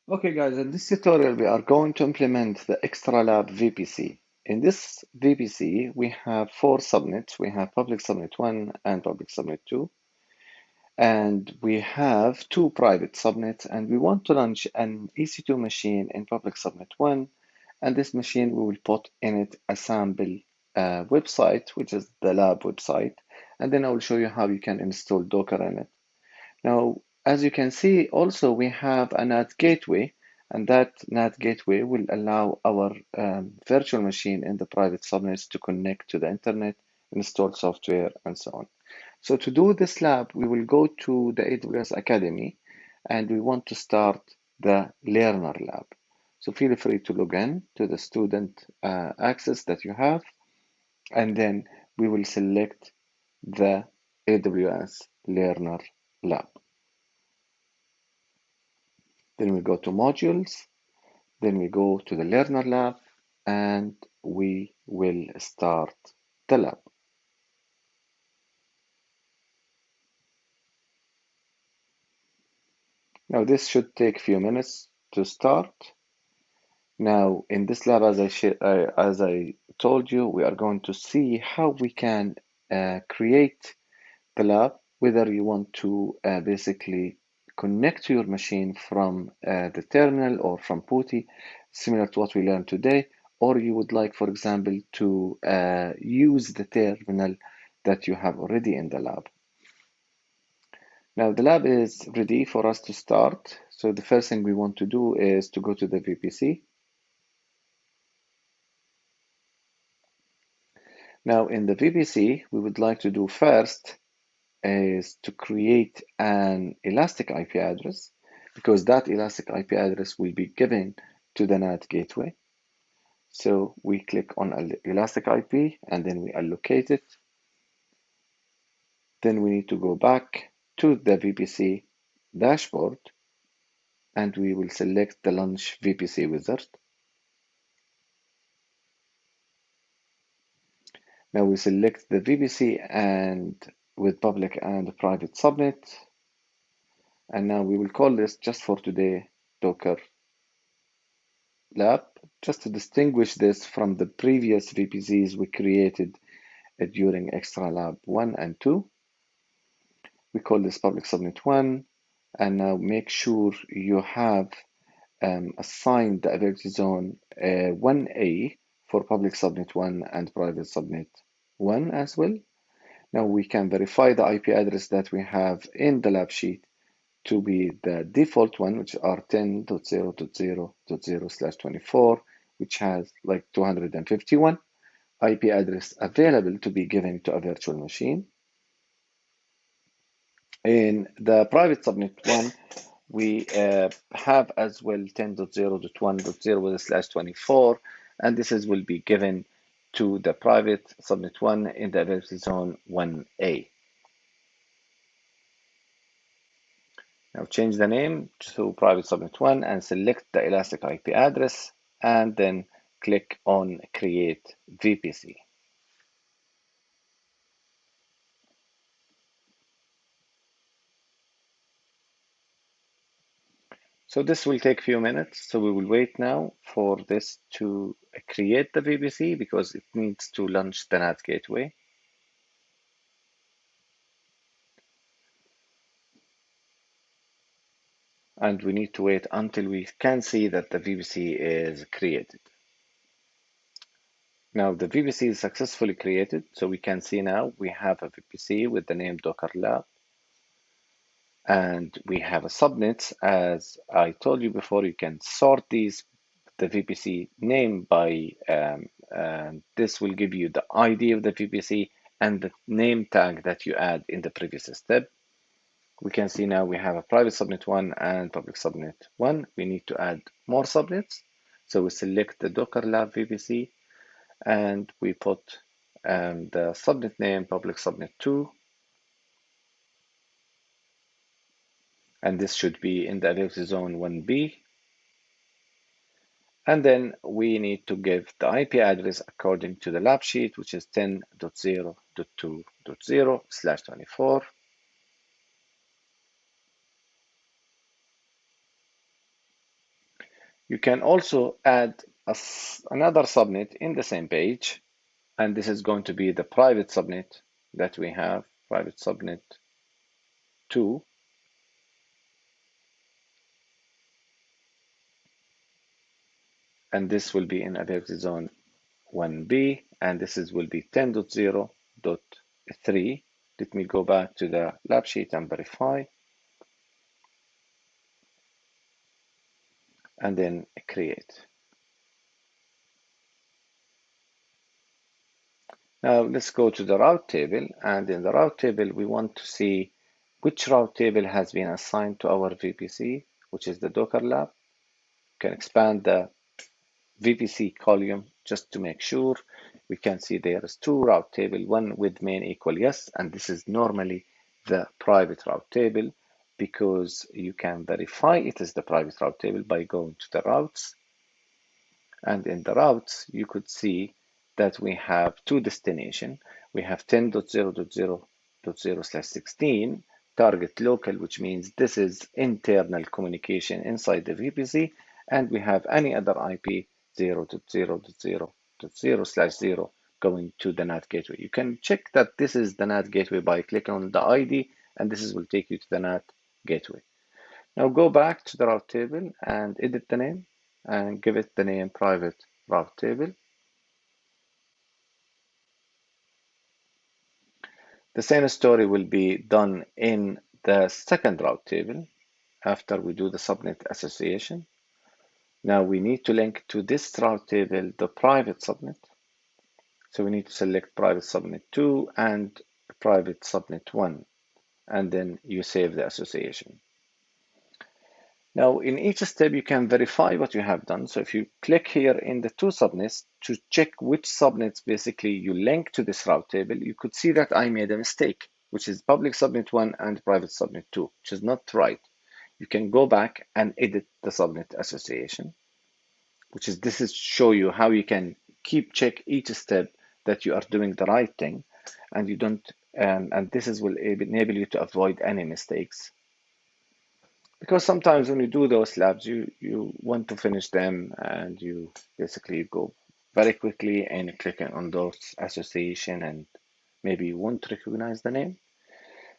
Okay guys, in this tutorial we are going to implement the Extra Lab VPC. In this VPC we have four subnets. We have public subnet 1 and public subnet 2, and we have two private subnets, and we want to launch an EC2 machine in public subnet 1, and this machine we will put in it a sample website, which is the lab website, and then I will show you how you can install Docker in it. Now, as you can see, also we have a NAT gateway, and that NAT gateway will allow our virtual machine in the private subnets to connect to the internet, install software, and so on. So to do this lab, we will go to the AWS Academy, and we want to start the Learner Lab. So feel free to log in to the student access that you have, and then we will select the AWS Learner Lab. Then we go to modules, then we go to the learner lab, and we will start the lab. Now this should take a few minutes to start. Now in this lab, as I told you, we are going to see how we can create the lab, whether you want to basically connect to your machine from the terminal or from PuTTY, similar to what we learned today, or you would like, for example, to use the terminal that you have already in the lab. Now the lab is ready for us to start. So the first thing we want to do is to go to the VPC. Now in the VPC, we would like to do first is to create an elastic IP address, because that elastic IP address will be given to the NAT gateway. So we click on elastic IP and then we allocate it. Then we need to go back to the VPC dashboard and we will select the launch VPC wizard. Now we select the VPC and with public and private subnet. And now we will call this, just for today, Docker Lab, just to distinguish this from the previous VPCs we created during Extra Lab 1 and 2. We call this public subnet 1, and now make sure you have assigned the availability zone 1A for public subnet 1 and private subnet 1 as well. Now we can verify the IP address that we have in the lab sheet to be the default one, which are 10.0.0.0/24, which has like 251 IP address available to be given to a virtual machine. In the private subnet one, we have as well 10.0.1.0/24, and this will be given to the private subnet one in the availability zone 1A. Now change the name to private subnet 1 and select the elastic IP address and then click on create VPC. So this will take a few minutes. So we will wait now for this to create the VPC because it needs to launch the NAT gateway. And we need to wait until we can see that the VPC is created. Now the VPC is successfully created, so we can see now we have a VPC with the name Docker Lab, and we have a subnets. As I told you before, you can sort the VPC name by, and this will give you the ID of the VPC and the name tag that you add in the previous step. We can see now we have a private subnet 1 and public subnet 1. We need to add more subnets. So we select the Docker Lab VPC and we put the subnet name public subnet 2. And this should be in the availability zone 1B. And then we need to give the IP address according to the lab sheet, which is 10.0.2.0/24. You can also add another subnet in the same page, and this is going to be the private subnet that we have, private subnet 2. And this will be in identity zone 1B, and this will be 10.0.3. Let me go back to the lab sheet and verify, and then create. Now let's go to the route table, and in the route table, we want to see which route table has been assigned to our VPC, which is the Docker lab. You can expand the VPC column just to make sure. We can see there is two route table, one with main equal yes, and this is normally the private route table because you can verify it is the private route table by going to the routes. And in the routes, you could see that we have two destinations. We have 10.0.0.0/16 target local, which means this is internal communication inside the VPC, and we have any other IP 0.0.0.0/0 going to the NAT gateway. You can check that this is the NAT gateway by clicking on the ID, and this will take you to the NAT gateway. Now go back to the route table and edit the name and give it the name private route table. The same story will be done in the second route table after we do the subnet association. Now we need to link to this route table the private subnet. So we need to select private subnet 2 and private subnet 1, and then you save the association. Now, in each step, you can verify what you have done. So if you click here in the two subnets to check which subnets basically you link to this route table, you could see that I made a mistake, which is public subnet 1 and private subnet 2, which is not right. You can go back and edit the subnet association, which is this is show you how you can keep check each step that you are doing the right thing, and you don't, and this is will enable you to avoid any mistakes. Because sometimes when you do those labs, you want to finish them and you basically go very quickly and clicking on those association and maybe you won't recognize the name.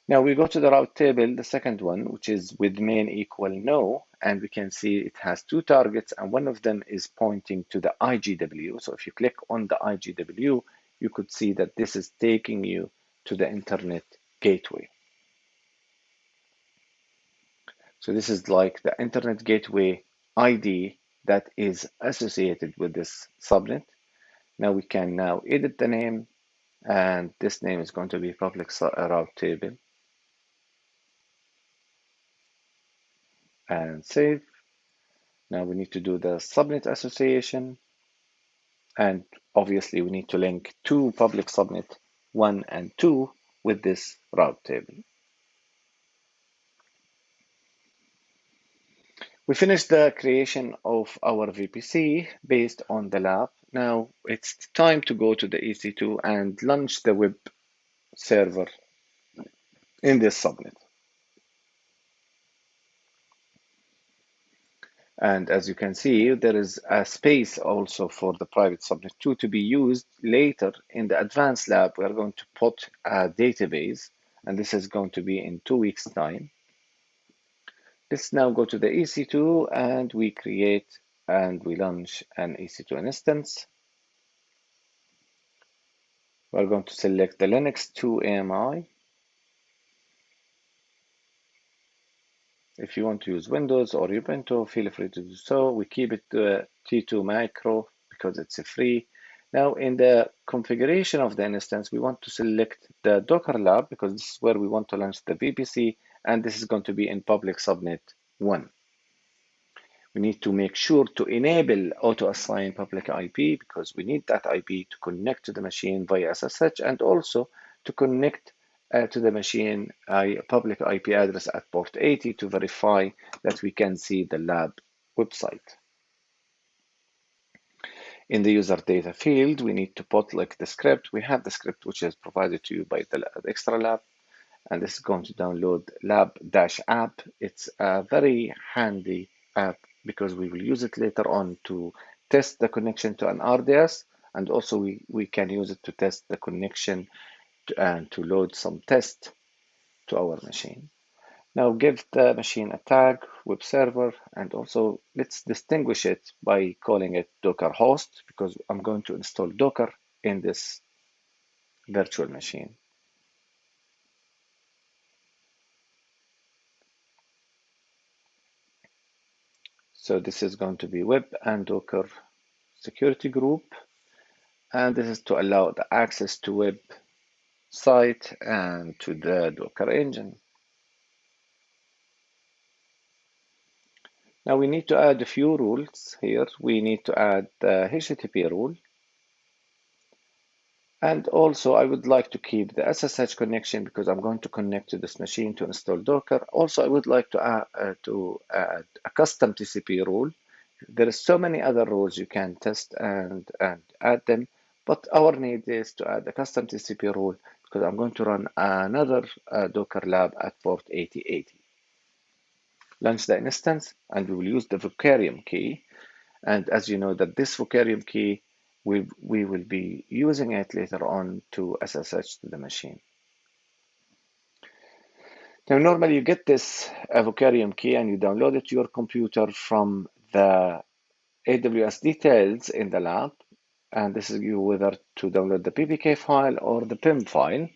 Now we go to the route table, the second one, which is with main equal no, and we can see it has two targets and one of them is pointing to the IGW. So if you click on the IGW, you could see that this is taking you to the internet gateway. So this is like the internet gateway ID that is associated with this subnet. Now we can now edit the name, and this name is going to be public route table, and save. Now we need to do the subnet association, and obviously we need to link two public subnet 1 and 2 with this route table. We finished the creation of our VPC based on the lab. Now it's time to go to the EC2 and launch the web server in this subnet. And as you can see, there is a space also for the private subnet 2 to be used later in the advanced lab. We are going to put a database, and this is going to be in 2 weeks' time. Let's now go to the EC2 and we create and we launch an EC2 instance. We're going to select the Linux 2 AMI. If you want to use Windows or Ubuntu, feel free to do so. We keep it to T2 macro because it's free. Now in the configuration of the instance, we want to select the Docker lab because this is where we want to launch the VPC, and this is going to be in public subnet 1. We need to make sure to enable auto-assign public IP because we need that IP to connect to the machine via SSH and also to connect to the machine public IP address at port 80 to verify that we can see the lab website. In the user data field, we need to put like the script. We have the script which is provided to you by the extra lab, and this is going to download lab-app. It's a very handy app because we will use it later on to test the connection to an RDS, and also we can use it to test the connection and to load some tests to our machine. Now give the machine a tag, web server, and also let's distinguish it by calling it Docker host, because I'm going to install Docker in this virtual machine. So this is going to be web and Docker security group, and this is to allow the access to web site and to the Docker engine. Now we need to add a few rules here. We need to add the HTTP rule. And also I would like to keep the SSH connection because I'm going to connect to this machine to install Docker. Also, I would like to add a custom TCP rule. There is so many other rules you can test and add them, but our need is to add a custom TCP rule because I'm going to run another Docker lab at port 8080. Launch the instance and we will use the Vocarium key. And as you know that this Vocarium key, we will be using it later on to SSH to the machine. Now, normally you get this Vocarium key and you download it to your computer from the AWS details in the lab. And this is you whether to download the PPK file or the PIM file.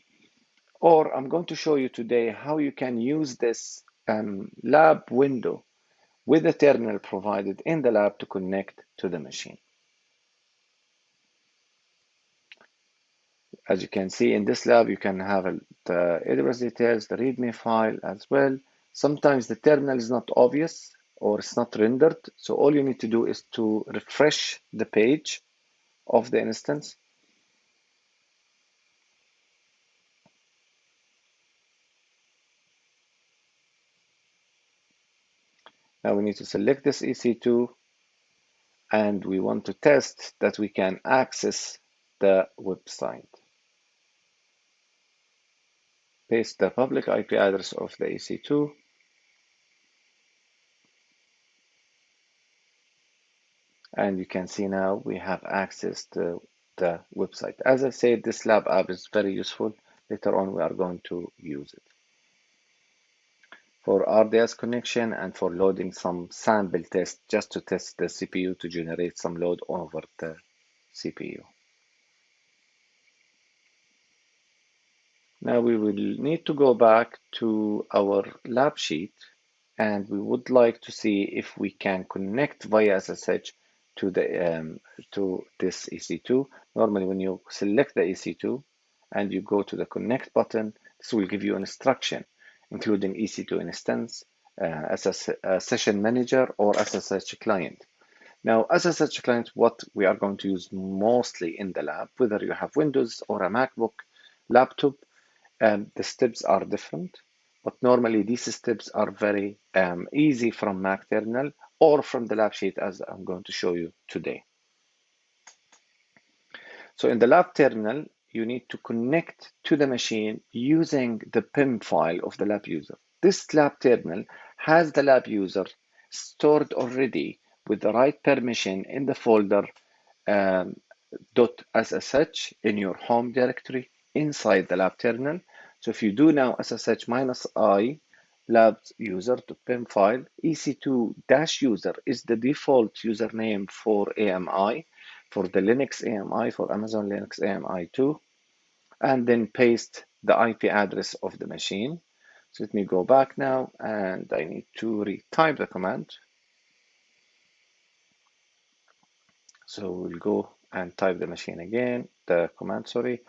Or I'm going to show you today how you can use this lab window with the terminal provided in the lab to connect to the machine. As you can see in this lab, you can have the AWS details, the README file as well. Sometimes the terminal is not obvious or it's not rendered. So all you need to do is to refresh the page of the instance. Now we need to select this EC2 and we want to test that we can access the website. Paste the public IP address of the EC2. And you can see now we have access to the website. As I said, this lab app is very useful. Later on, we are going to use it for RDS connection and for loading some sample tests just to test the CPU to generate some load over the CPU. Now we will need to go back to our lab sheet and we would like to see if we can connect via SSH to this EC2. Normally, when you select the EC2 and you go to the connect button, this will give you an instruction, including EC2 instance, session manager, or SSH client. Now, SSH client, what we are going to use mostly in the lab, whether you have Windows or a MacBook laptop, the steps are different. But normally these steps are very easy from Mac terminal or from the lab sheet as I'm going to show you today. So in the lab terminal, you need to connect to the machine using the PIM file of the lab user. This lab terminal has the lab user stored already with the right permission in the folder .ssh in your home directory inside the lab terminal. So if you do now SSH -i labs user to PIM file, EC2-user is the default username for AMI, for the Linux AMI, for Amazon Linux AMI 2, and then paste the IP address of the machine. So let me go back now and I need to retype the command. So we'll go and type the machine again, the command, sorry,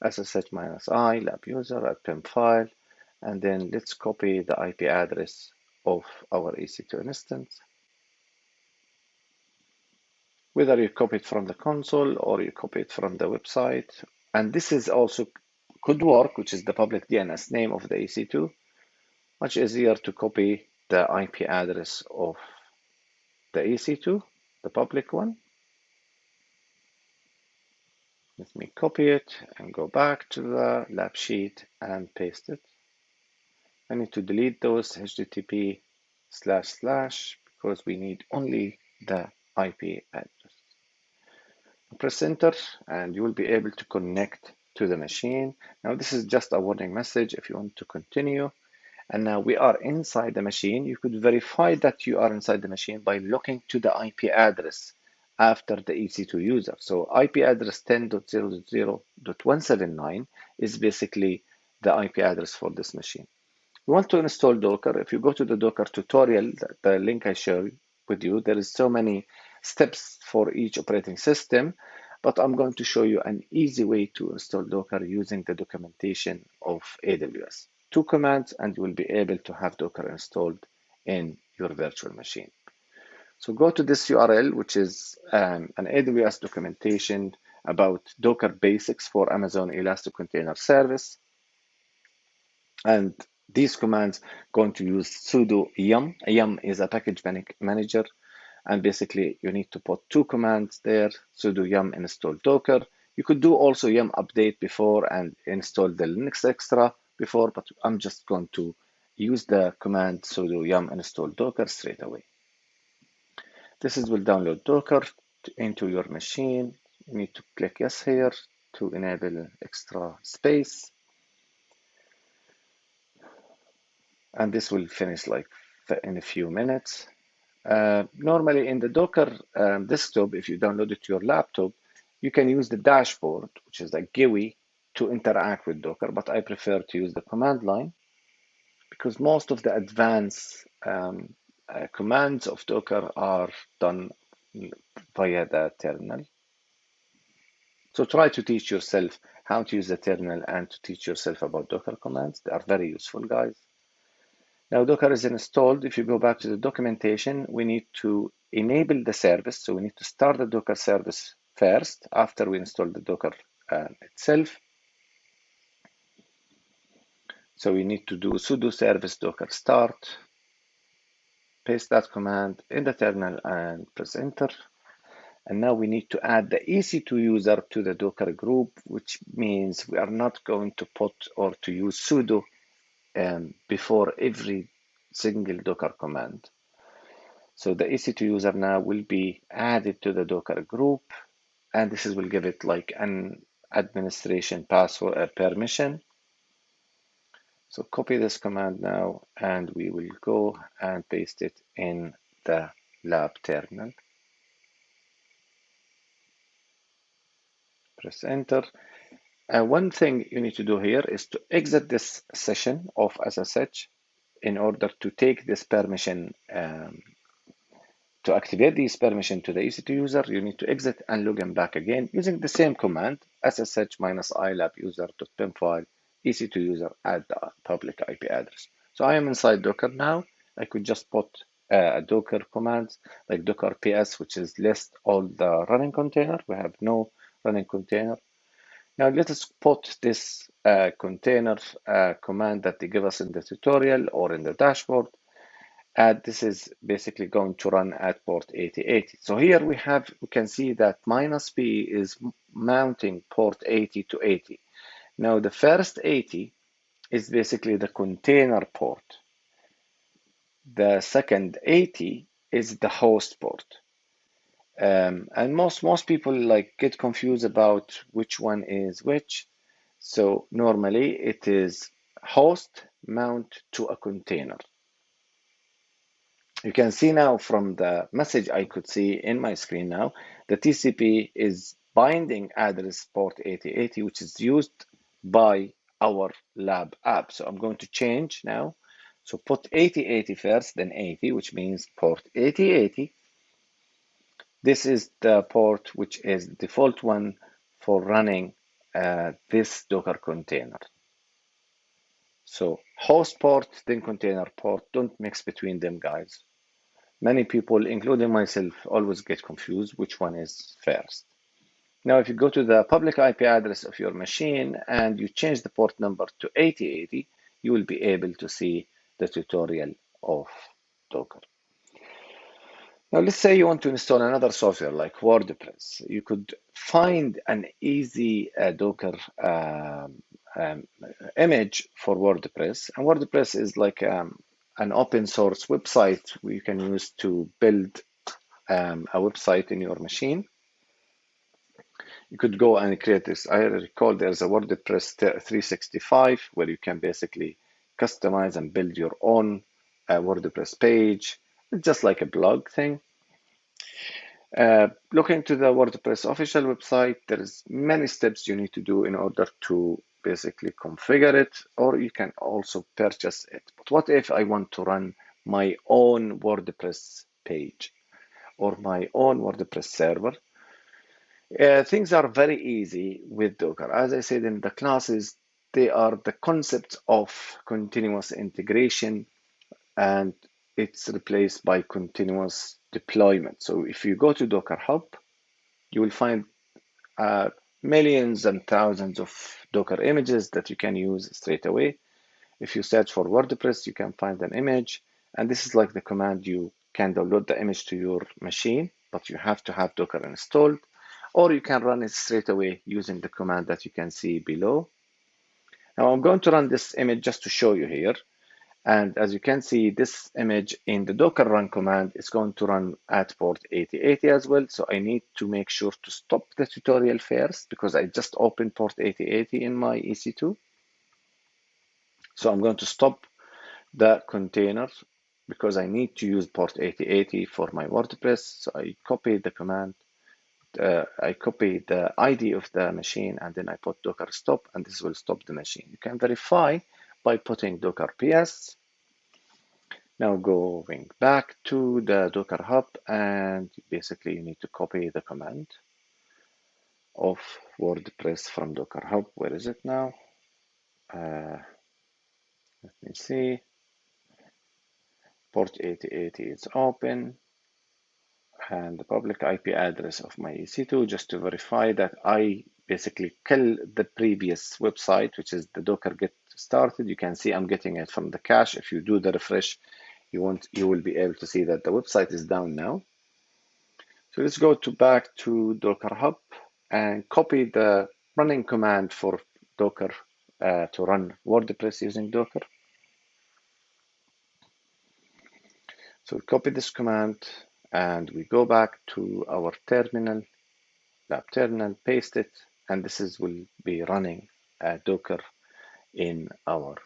SSH -i lab user at PIM file, and then let's copy the IP address of our EC2 instance. Whether you copy it from the console or you copy it from the website, and this is also could work, which is the public DNS name of the EC2. Much easier to copy the IP address of the EC2, the public one. Let me copy it and go back to the lab sheet and paste it. I need to delete those HTTP // because we need only the IP address. Press enter and you will be able to connect to the machine. Now this is just a warning message if you want to continue. And now we are inside the machine. You could verify that you are inside the machine by looking to the IP address after the EC2 user. So IP address 10.0.0.179 is basically the IP address for this machine. We want to install Docker. If you go to the Docker tutorial, the link I shared with you, there is so many steps for each operating system, but I'm going to show you an easy way to install Docker using the documentation of AWS. 2 commands and you will be able to have Docker installed in your virtual machine. So go to this URL, which is an AWS documentation about Docker basics for Amazon Elastic Container Service. And these commands going to use sudo yum. Yum is a package manager. And basically you need to put 2 commands there, sudo yum install Docker. You could do also yum update before and install the Linux extra before, but I'm just going to use the command sudo yum install Docker straight away. This will download Docker into your machine. You need to click yes here to enable extra space. And this will finish like in a few minutes. Normally in the Docker desktop, if you download it to your laptop, you can use the dashboard, which is like GUI, to interact with Docker, but I prefer to use the command line because most of the advanced commands of Docker are done via the terminal. So try to teach yourself how to use the terminal and to teach yourself about Docker commands. They are very useful, guys. Now Docker is installed. If you go back to the documentation, we need to enable the service. So we need to start the Docker service first after we install the Docker itself. So we need to do sudo service docker start, paste that command in the terminal and press enter. And now we need to add the EC2 user to the Docker group, which means we are not going to put or to use sudo before every single Docker command. So the EC2 user now will be added to the Docker group, and this will give it like an administration password permission. So copy this command now, and we will go and paste it in the lab terminal. Press enter. One thing you need to do here is to exit this session of SSH in order to take this permission. To activate this permission to the EC2 user, you need to exit and log in back again using the same command, ssh-ilab user.pem file EC2 user at the public IP address. So I am inside Docker now. I could just put a Docker command like docker ps, which is list all the running container. We have no running container. Now let us put this container command that they give us in the tutorial or in the dashboard. And this is basically going to run at port 8080. So here we can see that -p is mounting port 80 to 80. Now the first 80 is basically the container port. The second 80 is the host port. And most people like get confused about which one is which. So normally it is host mount to a container. You can see now from the message I could see in my screen now, the TCP is binding address port 8080, which is used by our lab app. So I'm going to change now. So put 8080 first, then 80, which means port 8080. This is the port which is the default one for running this Docker container. So host port, then container port, don't mix between them, guys. Many people, including myself, always get confused which one is first. Now, if you go to the public IP address of your machine and you change the port number to 8080, you will be able to see the tutorial of Docker. Now, let's say you want to install another software like WordPress. You could find an easy Docker image for WordPress. And WordPress is like a an open source website you can use to build a website in your machine. You could go and create this. I recall there's a WordPress 365 where you can basically customize and build your own WordPress page. It's just like a blog thing. Looking to the WordPress official website, there's many steps you need to do in order to basically configure it, or you can also purchase it. But what if I want to run my own WordPress page or my own WordPress server? Things are very easy with Docker. As I said in the classes, they are the concepts of continuous integration, and it's replaced by continuous deployment. So if you go to Docker Hub, you will find millions and thousands of Docker images that you can use straight away. If you search for WordPress, you can find an image, and this is like the command. You can download the image to your machine, but you have to have Docker installed, or you can run it straight away using the command that you can see below. Now I'm going to run this image just to show you here. And as you can see, this image in the Docker run command is going to run at port 8080 as well. So I need to make sure to stop the tutorial first because I just opened port 8080 in my EC2. So I'm going to stop the container because I need to use port 8080 for my WordPress. So I copy the command. I copy the ID of the machine and then I put Docker stop, and this will stop the machine. You can verify by putting Docker PS. Now going back to the Docker Hub, and basically you need to copy the command of WordPress from Docker Hub. Where is it now? Let me see. Port 8080 is open, and the public IP address of my EC2, just to verify that I basically kill the previous website, which is the Docker get started. You can see I'm getting it from the cache. If you do the refresh, you will be able to see that the website is down now. So let's go back to Docker Hub and copy the running command for Docker to run WordPress using Docker. So we copy this command and we go back to our terminal, lab terminal, paste it, and this will be running Docker in our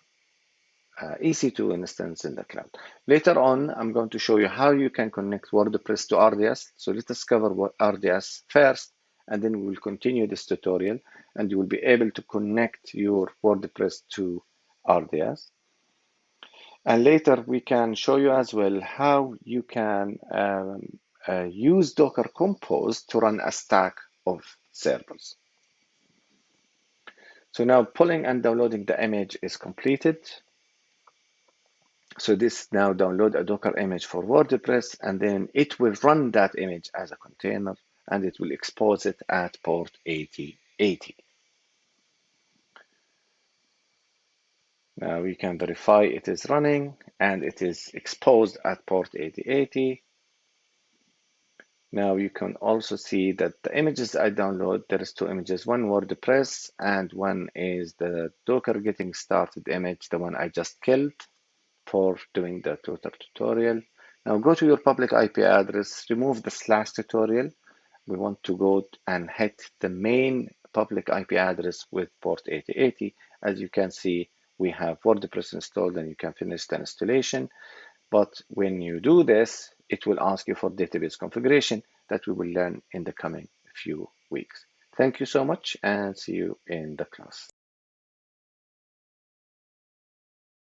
EC2 instance in the cloud. Later on, I'm going to show you how you can connect WordPress to RDS. So let us cover RDS first, and then we will continue this tutorial, and you will be able to connect your WordPress to RDS. And later we can show you as well how you can use Docker Compose to run a stack of servers. So now pulling and downloading the image is completed. So this now download a Docker image for WordPress, and then it will run that image as a container, and it will expose it at port 8080. Now we can verify it is running, and it is exposed at port 8080. Now you can also see that the images I download, there is two images, one WordPress and one is the Docker getting started image, the one I just killed for doing the tutorial. Now go to your public IP address, remove the /tutorial. We want to go and hit the main public IP address with port 8080. As you can see, we have WordPress installed and you can finish the installation. But when you do this, it will ask you for database configuration that we will learn in the coming few weeks. Thank you so much and see you in the class.